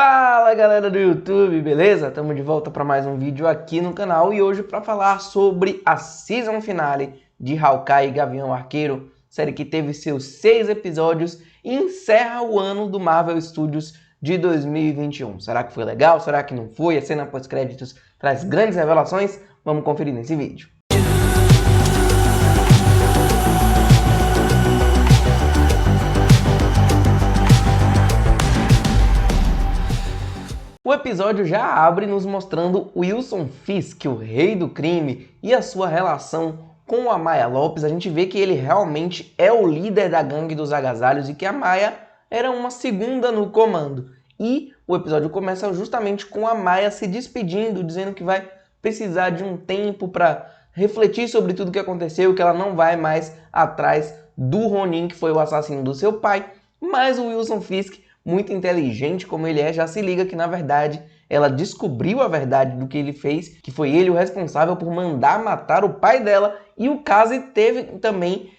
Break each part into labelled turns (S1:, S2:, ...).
S1: Fala galera do YouTube, beleza? Estamos de volta para mais um vídeo aqui no canal e hoje para falar sobre a Season Finale de Hawkeye e Gavião Arqueiro, série que teve seus 6 episódios e encerra o ano do Marvel Studios de 2021. Será que foi legal? Será que não foi? A cena pós-créditos traz grandes revelações? Vamos conferir nesse vídeo. O episódio já abre nos mostrando Wilson Fisk, o rei do crime, e a sua relação com a Maya Lopes. A gente vê que ele realmente é o líder da gangue dos agasalhos e que a Maya era uma segunda no comando. E o episódio começa justamente com a Maya se despedindo, dizendo que vai precisar de um tempo para refletir sobre tudo que aconteceu, que ela não vai mais atrás do Ronin, que foi o assassino do seu pai. Mas o Wilson Fisk, muito inteligente como ele é, já se liga que na verdade ela descobriu a verdade do que ele fez, que foi ele o responsável por mandar matar o pai dela, e o Kazi teve também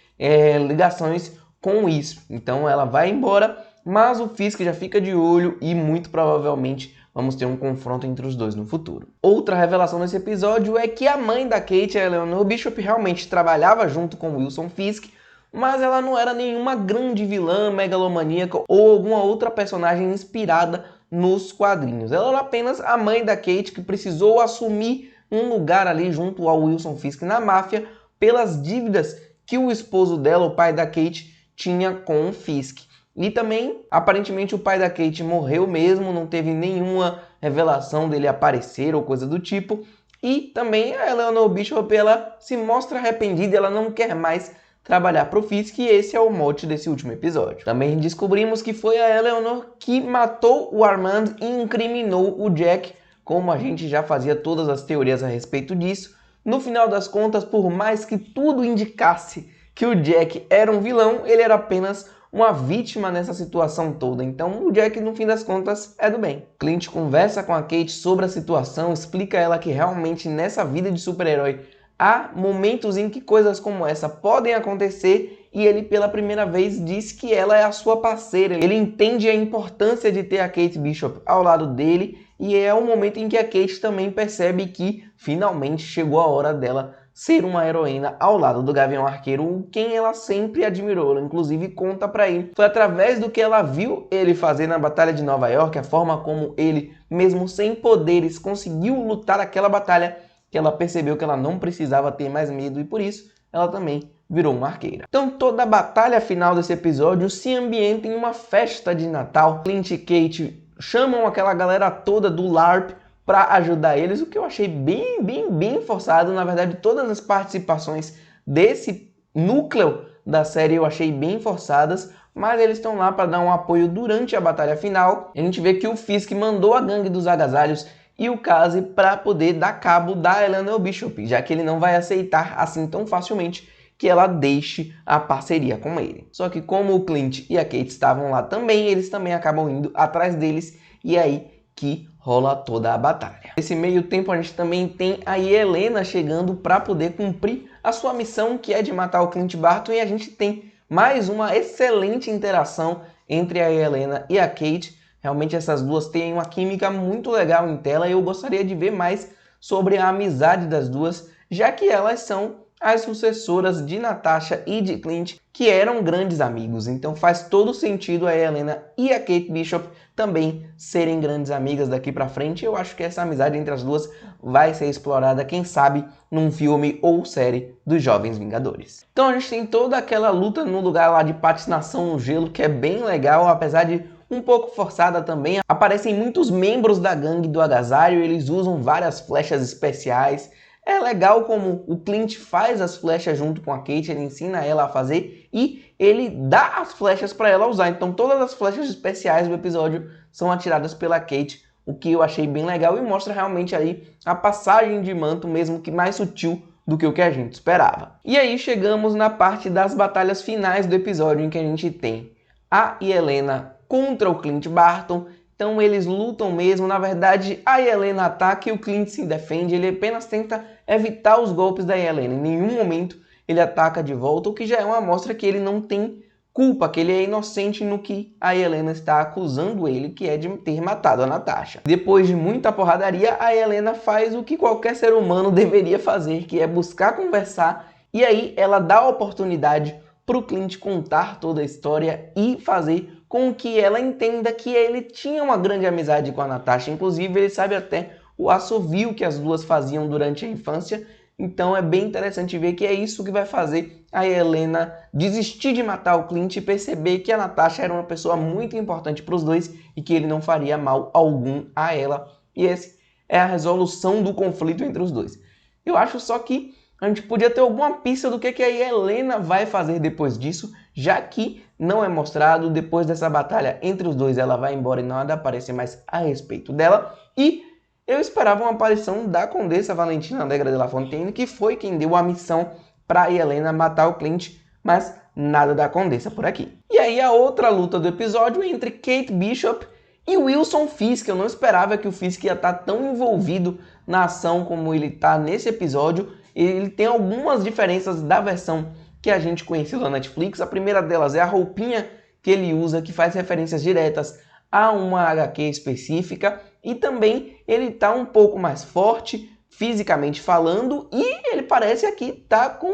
S1: ligações com isso. Então ela vai embora, mas o Fisk já fica de olho e muito provavelmente vamos ter um confronto entre os dois no futuro. Outra revelação nesse episódio é que a mãe da Kate, a Eleanor Bishop, realmente trabalhava junto com Wilson Fisk, mas ela não era nenhuma grande vilã megalomaníaca ou alguma outra personagem inspirada nos quadrinhos. Ela era apenas a mãe da Kate, que precisou assumir um lugar ali junto ao Wilson Fisk na máfia pelas dívidas que o esposo dela, o pai da Kate, tinha com o Fisk. E também, aparentemente, o pai da Kate morreu mesmo, não teve nenhuma revelação dele aparecer ou coisa do tipo. E também a Eleanor Bishop, ela se mostra arrependida, ela não quer mais trabalhar pro Fisk, e esse é o mote desse último episódio. Também descobrimos que foi a Eleanor que matou o Armand e incriminou o Jack, como a gente já fazia todas as teorias a respeito disso. No final das contas, por mais que tudo indicasse que o Jack era um vilão, ele era apenas uma vítima nessa situação toda. Então o Jack, no fim das contas, é do bem. Clint conversa com a Kate sobre a situação, explica a ela que realmente nessa vida de super-herói há momentos em que coisas como essa podem acontecer, e ele pela primeira vez diz que ela é a sua parceira. Ele entende a importância de ter a Kate Bishop ao lado dele, e é o momento em que a Kate também percebe que finalmente chegou a hora dela ser uma heroína ao lado do Gavião Arqueiro, quem ela sempre admirou. Ela inclusive conta pra ele. Foi através do que ela viu ele fazer na Batalha de Nova York, a forma como ele, mesmo sem poderes, conseguiu lutar aquela batalha, que ela percebeu que ela não precisava ter mais medo, e por isso ela também virou uma arqueira. Então toda a batalha final desse episódio se ambienta em uma festa de Natal. Clint e Kate chamam aquela galera toda do LARP para ajudar eles, o que eu achei bem forçado. Na verdade, todas as participações desse núcleo da série eu achei bem forçadas, mas eles estão lá para dar um apoio durante a batalha final. A gente vê que o Fisk mandou a gangue dos agasalhos e o Kazi para poder dar cabo da Eleanor Bishop, já que ele não vai aceitar assim tão facilmente que ela deixe a parceria com ele. Só que como o Clint e a Kate estavam lá também, eles também acabam indo atrás deles, e é aí que rola toda a batalha. Nesse meio tempo a gente também tem a Yelena chegando para poder cumprir a sua missão, que é de matar o Clint Barton, e a gente tem mais uma excelente interação entre a Yelena e a Kate. Realmente essas duas têm uma química muito legal em tela, e eu gostaria de ver mais sobre a amizade das duas, já que elas são as sucessoras de Natasha e de Clint, que eram grandes amigos. Então faz todo sentido a Yelena e a Kate Bishop também serem grandes amigas daqui pra frente. Eu acho que essa amizade entre as duas vai ser explorada, quem sabe, num filme ou série dos Jovens Vingadores. Então a gente tem toda aquela luta no lugar lá de patinação no gelo, que é bem legal, apesar de um pouco forçada também. Aparecem muitos membros da gangue do agasalho, eles usam várias flechas especiais. É legal como o Clint faz as flechas junto com a Kate, ele ensina ela a fazer e ele dá as flechas para ela usar. Então todas as flechas especiais do episódio são atiradas pela Kate, o que eu achei bem legal e mostra realmente aí a passagem de manto, mesmo que mais sutil do que o que a gente esperava. E aí chegamos na parte das batalhas finais do episódio, em que a gente tem a Yelena contra o Clint Barton. Então eles lutam mesmo. Na verdade, a Yelena ataca e o Clint se defende. Ele apenas tenta evitar os golpes da Yelena. Em nenhum momento ele ataca de volta, o que já é uma amostra que ele não tem culpa, que ele é inocente no que a Helena está acusando ele, que é de ter matado a Natasha. Depois de muita porradaria, a Helena faz o que qualquer ser humano deveria fazer, que é buscar conversar, e aí ela dá a oportunidade para o Clint contar toda a história e fazer com que ela entenda que ele tinha uma grande amizade com a Natasha. Inclusive, ele sabe até o assovio que as duas faziam durante a infância. Então é bem interessante ver que é isso que vai fazer a Helena desistir de matar o Clint e perceber que a Natasha era uma pessoa muito importante para os dois e que ele não faria mal algum a ela. E essa é a resolução do conflito entre os dois. Eu acho só que a gente podia ter alguma pista do que a Helena vai fazer depois disso, já que não é mostrado. Depois dessa batalha entre os dois, ela vai embora e nada aparece mais a respeito dela. E eu esperava uma aparição da Condessa Valentina Allegra de La Fontaine, que foi quem deu a missão para a Helena matar o Clint, mas nada da Condessa por aqui. E aí a outra luta do episódio entre Kate Bishop e Wilson Fisk. Eu não esperava que o Fisk ia estar tão envolvido na ação como ele está nesse episódio. Ele tem algumas diferenças da versão que a gente conheceu da Netflix. A primeira delas é a roupinha que ele usa, que faz referências diretas a uma HQ específica. E também ele está um pouco mais forte, fisicamente falando. E ele parece aqui estar com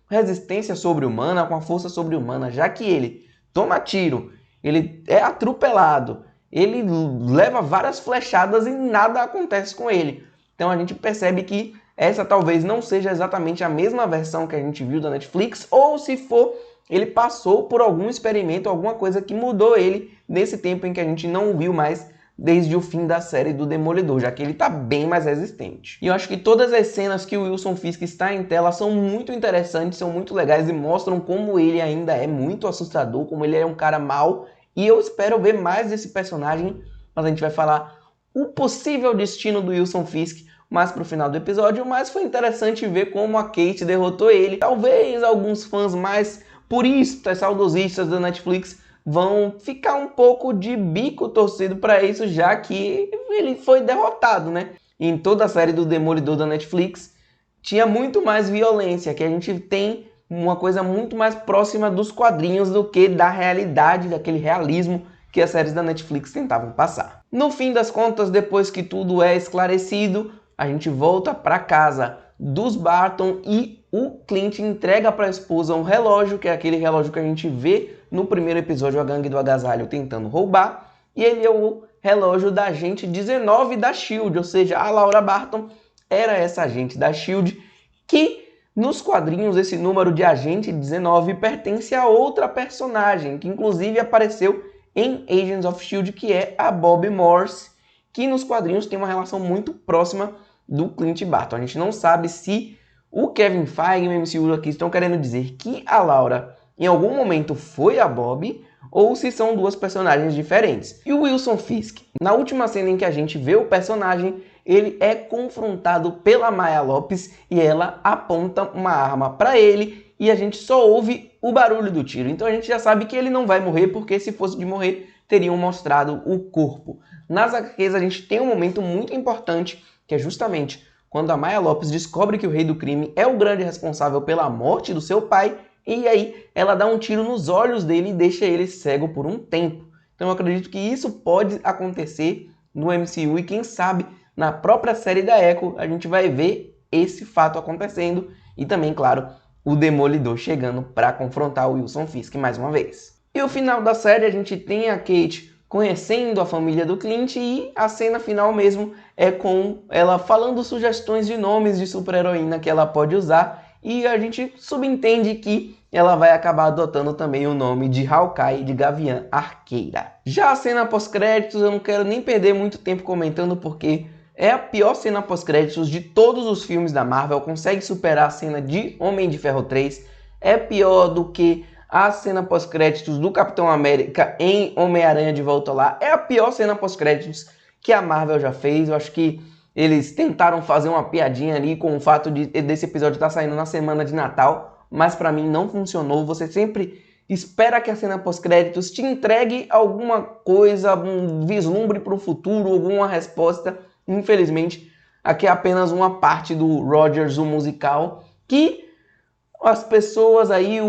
S1: resistência sobre-humana, com a força sobre-humana, já que ele toma tiro, ele é atropelado, ele leva várias flechadas e nada acontece com ele. Então a gente percebe que essa talvez não seja exatamente a mesma versão que a gente viu da Netflix, ou se for, ele passou por algum experimento, alguma coisa que mudou ele nesse tempo em que a gente não o viu mais desde o fim da série do Demolidor, já que ele está bem mais resistente. E eu acho que todas as cenas que o Wilson Fisk está em tela são muito interessantes, são muito legais e mostram como ele ainda é muito assustador, como ele é um cara mau, e eu espero ver mais desse personagem, mas a gente vai falar o possível destino do Wilson Fisk mais pro final do episódio. Mas foi interessante ver como a Kate derrotou ele. Talvez alguns fãs mais puristas, saudosistas da Netflix vão ficar um pouco de bico torcido para isso, já que ele foi derrotado, né? Em toda a série do Demolidor da Netflix tinha muito mais violência, que a gente tem uma coisa muito mais próxima dos quadrinhos do que da realidade, daquele realismo que as séries da Netflix tentavam passar. No fim das contas, depois que tudo é esclarecido, a gente volta para casa dos Barton e o Clint entrega para a esposa um relógio, que é aquele relógio que a gente vê no primeiro episódio, a gangue do agasalho tentando roubar, e ele é o relógio da agente 19 da SHIELD, ou seja, a Laura Barton era essa agente da SHIELD, que nos quadrinhos esse número de agente 19 pertence a outra personagem, que inclusive apareceu em Agents of S.H.I.E.L.D., que é a Bob Morse, que nos quadrinhos tem uma relação muito próxima do Clint Barton. A gente não sabe se o Kevin Feige e o MCU aqui estão querendo dizer que a Laura em algum momento foi a Bob, ou se são duas personagens diferentes. E o Wilson Fisk, na última cena em que a gente vê o personagem, ele é confrontado pela Maya Lopes e ela aponta uma arma para ele e a gente só ouve o barulho do tiro. Então a gente já sabe que ele não vai morrer, porque se fosse de morrer, teriam mostrado o corpo. Nas HQs a gente tem um momento muito importante, que é justamente quando a Maya Lopes descobre que o Rei do Crime é o grande responsável pela morte do seu pai, e aí ela dá um tiro nos olhos dele e deixa ele cego por um tempo. Então eu acredito que isso pode acontecer no MCU e quem sabe na própria série da Echo a gente vai ver esse fato acontecendo e também, claro, o Demolidor chegando para confrontar o Wilson Fisk mais uma vez. E o final da série a gente tem a Kate conhecendo a família do Clint e a cena final mesmo é com ela falando sugestões de nomes de super-heroína que ela pode usar e a gente subentende que ela vai acabar adotando também o nome de Hawkeye, de Gavião Arqueira. Já a cena pós-créditos eu não quero nem perder muito tempo comentando porque é a pior cena pós-créditos de todos os filmes da Marvel, consegue superar a cena de Homem de Ferro 3, é pior do que a cena pós-créditos do Capitão América em Homem-Aranha de Volta Lá, é a pior cena pós-créditos que a Marvel já fez. Eu acho que eles tentaram fazer uma piadinha ali com o fato desse episódio estar saindo na semana de Natal, mas para mim não funcionou. Você sempre espera que a cena pós-créditos te entregue alguma coisa, um vislumbre para o futuro, alguma resposta. Infelizmente, aqui é apenas uma parte do Rogers, o musical, que As pessoas aí,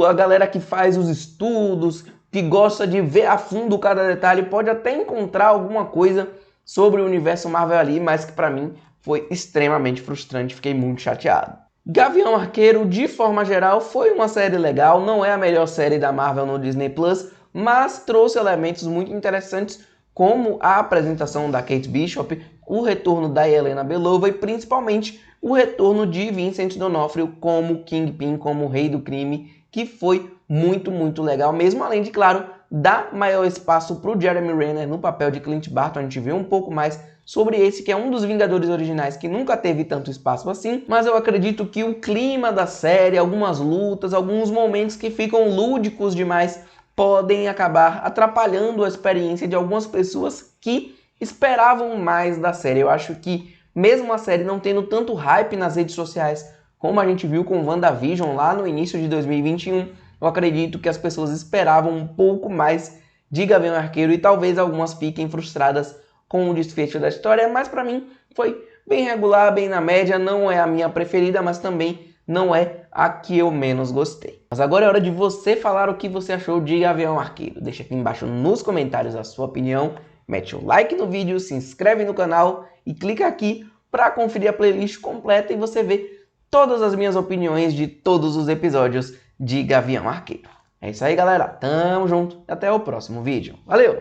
S1: a galera que faz os estudos, que gosta de ver a fundo cada detalhe, pode até encontrar alguma coisa sobre o universo Marvel ali, mas que pra mim foi extremamente frustrante, fiquei muito chateado. Gavião Arqueiro, de forma geral, foi uma série legal, não é a melhor série da Marvel no Disney Plus, mas trouxe elementos muito interessantes, como a apresentação da Kate Bishop, o retorno da Yelena Belova e principalmente o retorno de Vincent D'Onofrio como Kingpin, como Rei do Crime, que foi muito legal mesmo, além de, claro, dar maior espaço para o Jeremy Renner no papel de Clint Barton. A gente vê um pouco mais sobre esse, que é um dos Vingadores originais que nunca teve tanto espaço assim, mas eu acredito que o clima da série, algumas lutas, alguns momentos que ficam lúdicos demais, podem acabar atrapalhando a experiência de algumas pessoas que esperavam mais da série. Eu acho que mesmo a série não tendo tanto hype nas redes sociais, como a gente viu com WandaVision lá no início de 2021, eu acredito que as pessoas esperavam um pouco mais de Gavião Arqueiro e talvez algumas fiquem frustradas com o desfecho da história, mas pra mim foi bem regular, bem na média, não é a minha preferida, mas também não é a que eu menos gostei. Mas agora é hora de você falar o que você achou de Gavião Arqueiro. Deixa aqui embaixo nos comentários a sua opinião, mete o like no vídeo, se inscreve no canal e clica aqui para conferir a playlist completa e você ver todas as minhas opiniões de todos os episódios de Gavião Arqueiro. É isso aí, galera. Tamo junto. Até o próximo vídeo. Valeu!